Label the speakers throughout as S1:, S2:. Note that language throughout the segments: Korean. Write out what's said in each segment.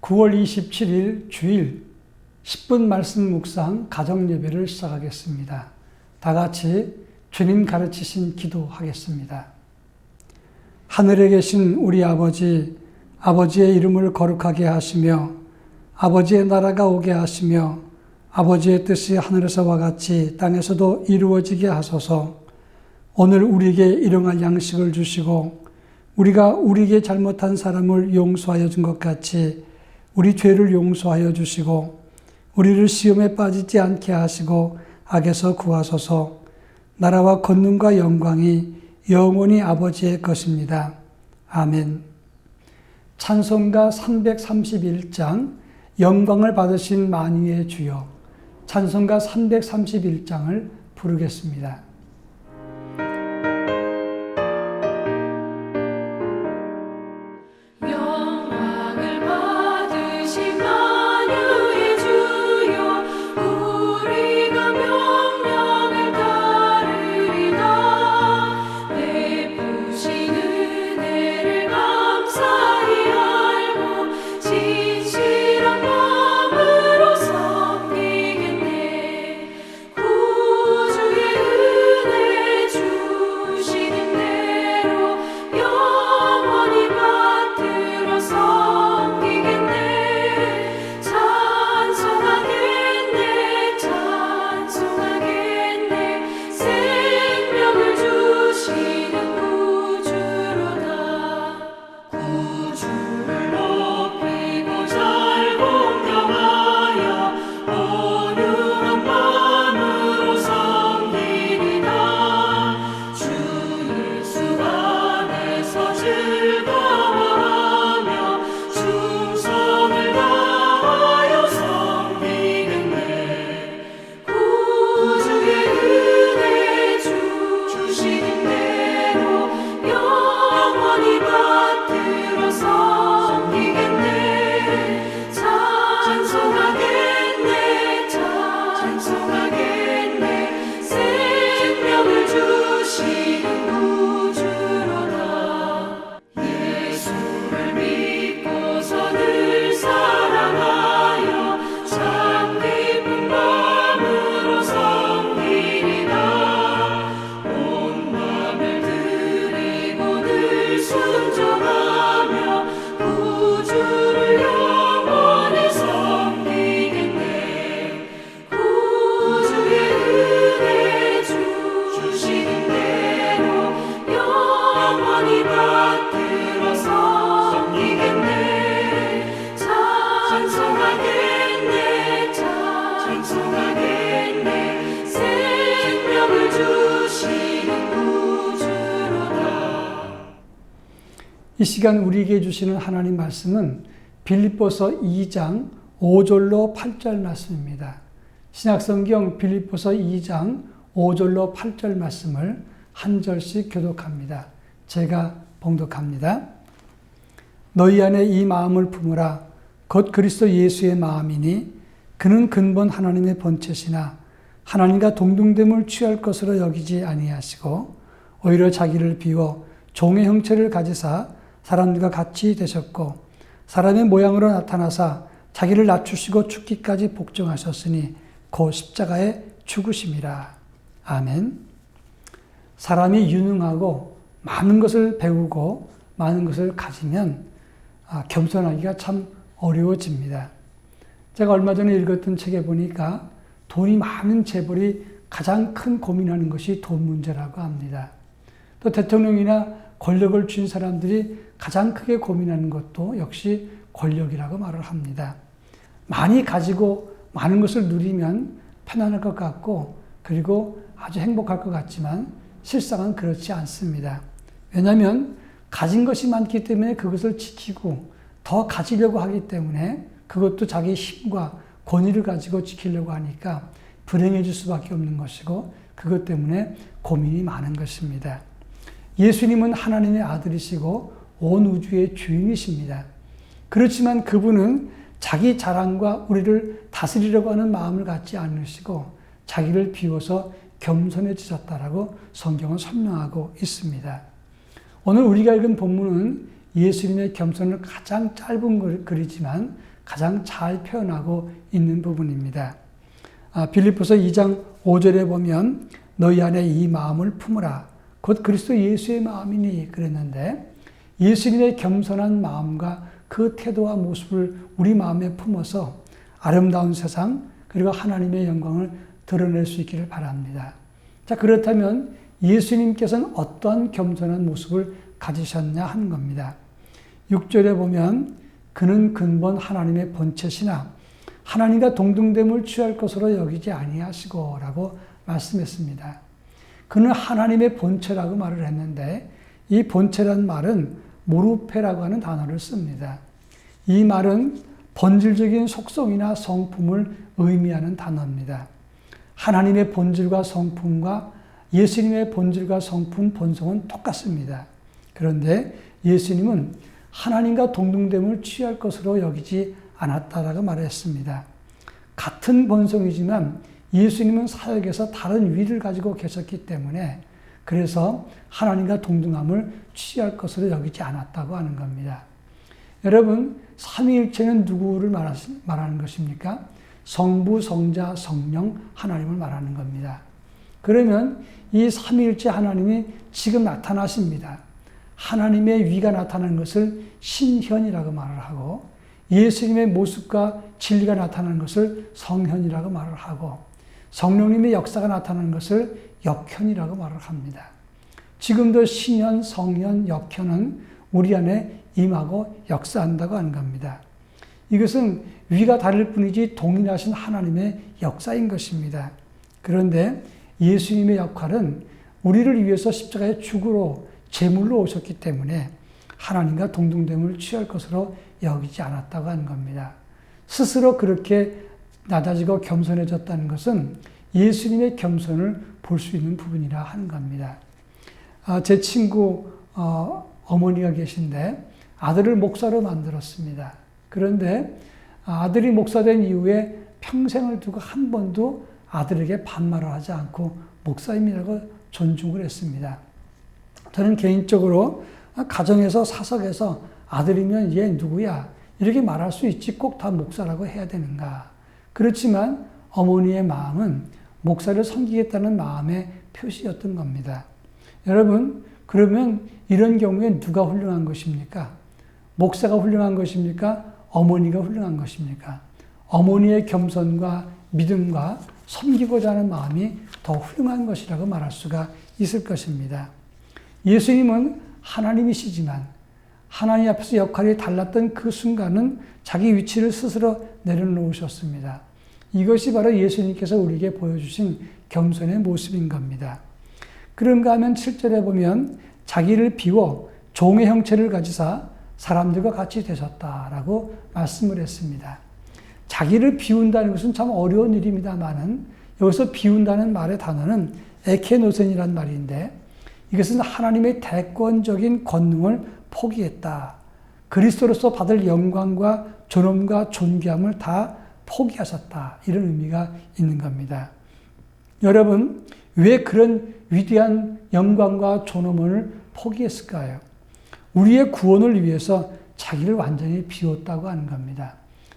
S1: 9월 27일 주일 10분 말씀 묵상 가정 예배를 시작하겠습니다. 다 같이 주님 가르치신 기도하겠습니다. 하늘에 계신 우리 아버지, 아버지의 이름을 거룩하게 하시며 아버지의 나라가 오게 하시며 아버지의 뜻이 하늘에서와 같이 땅에서도 이루어지게 하소서. 오늘 우리에게 일용할 양식을 주시고 우리가 우리에게 잘못한 사람을 용서하여 준 것 같이 우리 죄를 용서하여 주시고 우리를 시험에 빠지지 않게 하시고 악에서 구하소서. 나라와 권능과 영광이 영원히 아버지의 것입니다. 아멘. 찬송가 331장 영광을 받으신 만유의 주여, 찬송가 331장을 부르겠습니다. 이 시간 우리에게 주시는 하나님 말씀은 빌립보서 2장 5절로 8절 말씀입니다. 신약성경 빌립보서 2장 5절로 8절 말씀을 한 절씩 교독합니다. 제가 봉독합니다. 너희 안에 이 마음을 품으라. 곧 그리스도 예수의 마음이니 그는 근본 하나님의 본체시나 하나님과 동등됨을 취할 것으로 여기지 아니하시고 오히려 자기를 비워 종의 형체를 가지사 사람들과 같이 되셨고 사람의 모양으로 나타나사 자기를 낮추시고 죽기까지 복종하셨으니 곧 십자가에 죽으심이라. 아멘. 사람이 유능하고 많은 것을 배우고 많은 것을 가지면 겸손하기가 참 어려워집니다. 제가 얼마 전에 읽었던 책에 보니까 돈이 많은 재벌이 가장 큰 고민하는 것이 돈 문제라고 합니다. 또 대통령이나 권력을 쥔 사람들이 가장 크게 고민하는 것도 역시 권력이라고 말을 합니다. 많이 가지고 많은 것을 누리면 편안할 것 같고 그리고 아주 행복할 것 같지만 실상은 그렇지 않습니다. 왜냐하면 가진 것이 많기 때문에 그것을 지키고 더 가지려고 하기 때문에 그것도 자기 힘과 권위를 가지고 지키려고 하니까 불행해질 수밖에 없는 것이고 그것 때문에 고민이 많은 것입니다. 예수님은 하나님의 아들이시고 온 우주의 주인이십니다. 그렇지만 그분은 자기 자랑과 우리를 다스리려고 하는 마음을 갖지 않으시고 자기를 비워서 겸손해지셨다라고 성경은 설명하고 있습니다. 오늘 우리가 읽은 본문은 예수님의 겸손을 가장 짧은 글이지만 가장 잘 표현하고 있는 부분입니다. 빌립보서 2장 5절에 보면 너희 안에 이 마음을 품으라. 곧 그리스도 예수의 마음이니 그랬는데 예수님의 겸손한 마음과 그 태도와 모습을 우리 마음에 품어서 아름다운 세상 그리고 하나님의 영광을 드러낼 수 있기를 바랍니다. 자, 그렇다면 예수님께서는 어떠한 겸손한 모습을 가지셨냐 하는 겁니다. 6절에 보면 그는 근본 하나님의 본체시나 하나님과 동등됨을 취할 것으로 여기지 아니하시고 라고 말씀했습니다. 그는 하나님의 본체라고 말을 했는데 이 본체란 말은 모르페라고 하는 단어를 씁니다. 이 말은 본질적인 속성이나 성품을 의미하는 단어입니다. 하나님의 본질과 성품과 예수님의 본질과 성품, 본성은 똑같습니다. 그런데 예수님은 하나님과 동등됨을 취할 것으로 여기지 않았다라고 말했습니다. 같은 본성이지만 예수님은 사역에서 다른 위를 가지고 계셨기 때문에 그래서 하나님과 동등함을 취할 것으로 여기지 않았다고 하는 겁니다. 여러분, 삼위일체는 누구를 말하는 것입니까? 성부, 성자, 성령, 하나님을 말하는 겁니다. 그러면 이 삼위일체 하나님이 지금 나타나십니다. 하나님의 위가 나타나는 것을 신현이라고 말을 하고 예수님의 모습과 진리가 나타나는 것을 성현이라고 말을 하고 성령님의 역사가 나타나는 것을 역현이라고 말을 합니다. 지금도 신현, 성현, 역현은 우리 안에 임하고 역사한다고 하는 겁니다. 이것은 위가 다를 뿐이지 동일하신 하나님의 역사인 것입니다. 그런데 예수님의 역할은 우리를 위해서 십자가에 죽으러 제물로 오셨기 때문에 하나님과 동등됨을 취할 것으로 여기지 않았다고 하는 겁니다. 스스로 그렇게 낮아지고 겸손해졌다는 것은 예수님의 겸손을 볼 수 있는 부분이라 하는 겁니다. 제 친구 어머니가 계신데 아들을 목사로 만들었습니다. 그런데 아들이 목사된 이후에 평생을 두고 한 번도 아들에게 반말을 하지 않고 목사님이라고 존중을 했습니다. 저는 개인적으로 가정에서 사석에서 아들이면 얘 누구야? 이렇게 말할 수 있지 꼭 다 목사라고 해야 되는가? 그렇지만 어머니의 마음은 목사를 섬기겠다는 마음의 표시였던 겁니다. 여러분, 그러면 이런 경우에 누가 훌륭한 것입니까? 목사가 훌륭한 것입니까? 어머니가 훌륭한 것입니까? 어머니의 겸손과 믿음과 섬기고자 하는 마음이 더 훌륭한 것이라고 말할 수가 있을 것입니다. 예수님은 하나님이시지만 하나님 앞에서 역할이 달랐던 그 순간은 자기 위치를 스스로 내려놓으셨습니다. 이것이 바로 예수님께서 우리에게 보여주신 겸손의 모습인 겁니다. 그런가 하면 7절에 보면 자기를 비워 종의 형체를 가지사 사람들과 같이 되셨다라고 말씀을 했습니다. 자기를 비운다는 것은 참 어려운 일입니다만은 여기서 비운다는 말의 단어는 에케노센이라는 말인데 이것은 하나님의 대권적인 권능을 포기했다. 그리스도로서 받을 영광과 존엄과 존귀함을 다 포기하셨다. 이런 의미가 있는 겁니다. 여러분, 왜 그런 위대한 영광과 존엄을 포기했을까요? 우리의 구원을 위해서 자기를 완전히 비웠다고 하는 겁니다.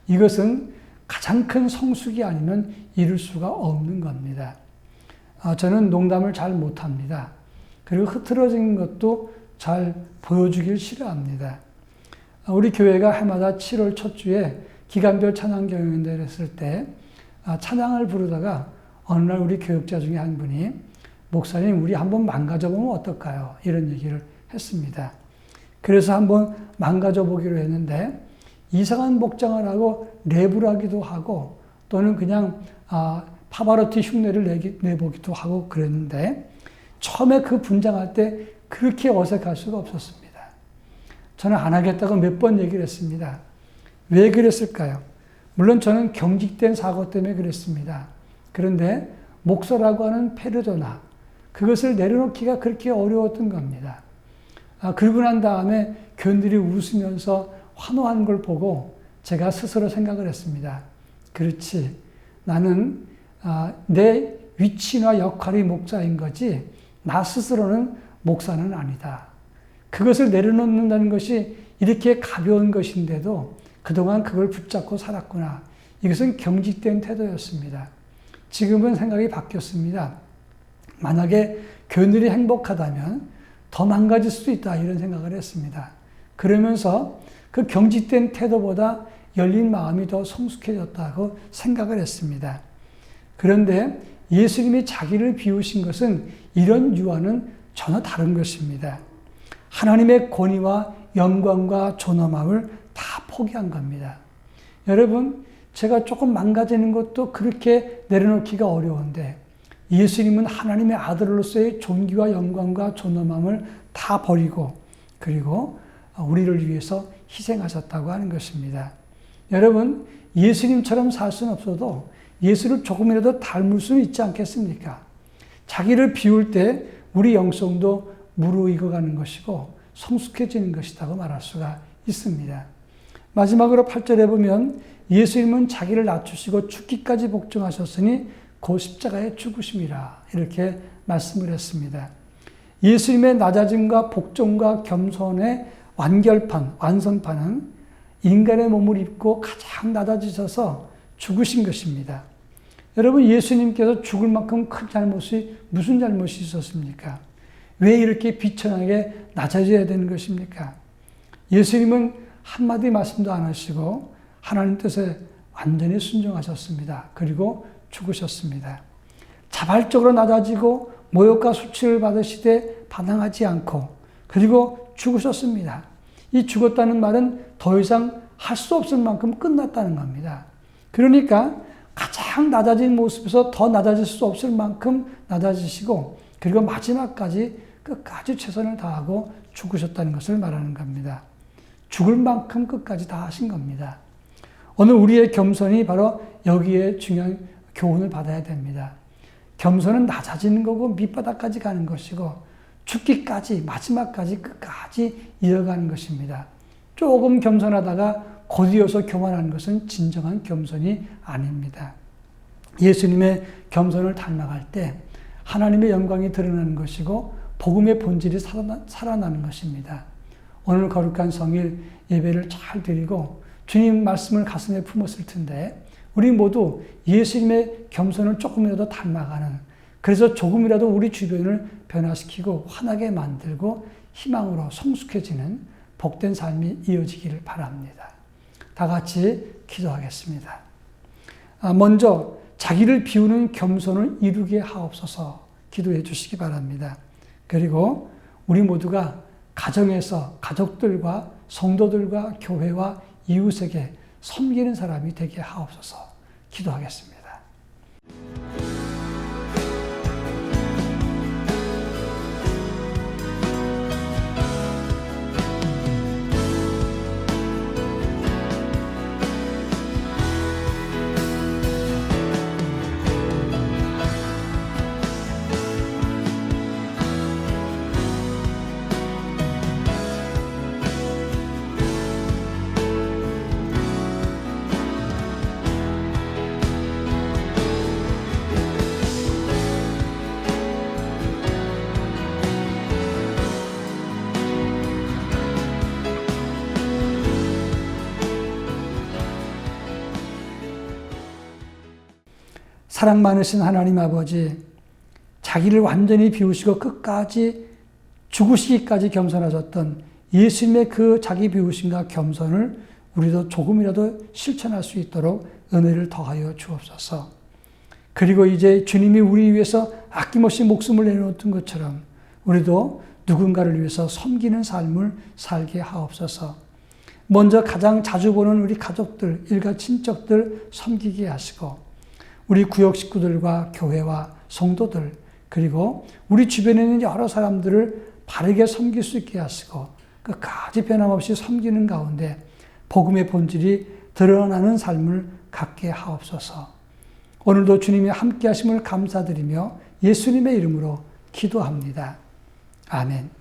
S1: 이것은 가장 큰 성숙이 아니면 이룰 수가 없는 겁니다. 저는 농담을 잘 못합니다. 그리고 흐트러진 것도 잘 보여주길 싫어합니다. 우리 교회가 해마다 7월 첫 주에 기간별 찬양 경연대회를 했을 때 찬양을 부르다가 어느 날 우리 교역자 중에 한 분이 목사님 우리 한번 망가져 보면 어떨까요? 이런 얘기를 했습니다. 그래서 한번 망가져 보기로 했는데 이상한 복장을 하고 랩을 하기도 하고 또는 그냥 파바로티 흉내를 내보기도 하고 그랬는데 처음에 그 분장할 때 그렇게 어색할 수가 없었습니다. 저는 안 하겠다고 몇 번 얘기를 했습니다. 왜 그랬을까요? 물론 저는 경직된 사고 때문에 그랬습니다. 그런데 목사라고 하는 페르소나, 그것을 내려놓기가 그렇게 어려웠던 겁니다. 그러고 난 다음에 교인들이 웃으면서 환호하는 걸 보고 제가 스스로 생각을 했습니다. 그렇지, 나는 내 위치나 역할이 목사인 거지 나 스스로는 목사는 아니다. 그것을 내려놓는다는 것이 이렇게 가벼운 것인데도 그동안 그걸 붙잡고 살았구나. 이것은 경직된 태도였습니다. 지금은 생각이 바뀌었습니다. 만약에 교인들이 행복하다면 더 망가질 수도 있다 이런 생각을 했습니다. 그러면서 그 경직된 태도보다 열린 마음이 더 성숙해졌다고 생각을 했습니다. 그런데 예수님이 자기를 비우신 것은 이런 유아는 전혀 다른 것입니다. 하나님의 권위와 영광과 존엄함을 다 포기한 겁니다. 여러분, 제가 조금 망가지는 것도 그렇게 내려놓기가 어려운데 예수님은 하나님의 아들로서의 존귀와 영광과 존엄함을 다 버리고 그리고 우리를 위해서 희생하셨다고 하는 것입니다. 여러분, 예수님처럼 살 수는 없어도 예수를 조금이라도 닮을 수는 있지 않겠습니까? 자기를 비울 때 우리 영성도 무르익어가는 것이고 성숙해지는 것이라고 말할 수가 있습니다. 마지막으로 8절에 보면 예수님은 자기를 낮추시고 죽기까지 복종하셨으니 곧 십자가에 죽으심이라 이렇게 말씀을 했습니다. 예수님의 낮아짐과 복종과 겸손의 완성판은 인간의 몸을 입고 가장 낮아지셔서 죽으신 것입니다. 여러분, 예수님께서 죽을 만큼 큰 잘못이 무슨 잘못이 있었습니까? 왜 이렇게 비천하게 낮아져야 되는 것입니까? 예수님은 한마디 말씀도 안 하시고 하나님 뜻에 완전히 순종하셨습니다. 그리고 죽으셨습니다. 자발적으로 낮아지고 모욕과 수치를 받으시되 반항하지 않고 그리고 죽으셨습니다. 이 죽었다는 말은 더 이상 할 수 없을 만큼 끝났다는 겁니다. 그러니까 가장 낮아진 모습에서 더 낮아질 수 없을 만큼 낮아지시고 그리고 마지막까지 끝까지 최선을 다하고 죽으셨다는 것을 말하는 겁니다. 죽을 만큼 끝까지 다 하신 겁니다. 오늘 우리의 겸손이 바로 여기에 중요한 교훈을 받아야 됩니다. 겸손은 낮아지는 거고 밑바닥까지 가는 것이고 죽기까지 마지막까지 끝까지 이어가는 것입니다. 조금 겸손하다가 곧이어서 교만하는 것은 진정한 겸손이 아닙니다. 예수님의 겸손을 닮아갈 때 하나님의 영광이 드러나는 것이고 복음의 본질이 살아나는 것입니다. 오늘 거룩한 성일 예배를 잘 드리고 주님 말씀을 가슴에 품었을 텐데 우리 모두 예수님의 겸손을 조금이라도 닮아가는, 그래서 조금이라도 우리 주변을 변화시키고 환하게 만들고 희망으로 성숙해지는 복된 삶이 이어지기를 바랍니다. 다 같이 기도하겠습니다. 먼저 자기를 비우는 겸손을 이루게 하옵소서 기도해 주시기 바랍니다. 그리고 우리 모두가 가정에서 가족들과 성도들과 교회와 이웃에게 섬기는 사람이 되게 하옵소서 기도하겠습니다. 사랑 많으신 하나님 아버지, 자기를 완전히 비우시고 끝까지 죽으시기까지 겸손하셨던 예수님의 그 자기 비우심과 겸손을 우리도 조금이라도 실천할 수 있도록 은혜를 더하여 주옵소서. 그리고 이제 주님이 우리 위해서 아낌없이 목숨을 내놓던 것처럼 우리도 누군가를 위해서 섬기는 삶을 살게 하옵소서. 먼저 가장 자주 보는 우리 가족들, 일가 친척들 섬기게 하시고 우리 구역 식구들과 교회와 성도들 그리고 우리 주변에 있는 여러 사람들을 바르게 섬길 수 있게 하시고 끝까지 변함없이 섬기는 가운데 복음의 본질이 드러나는 삶을 갖게 하옵소서. 오늘도 주님이 함께 하심을 감사드리며 예수님의 이름으로 기도합니다. 아멘.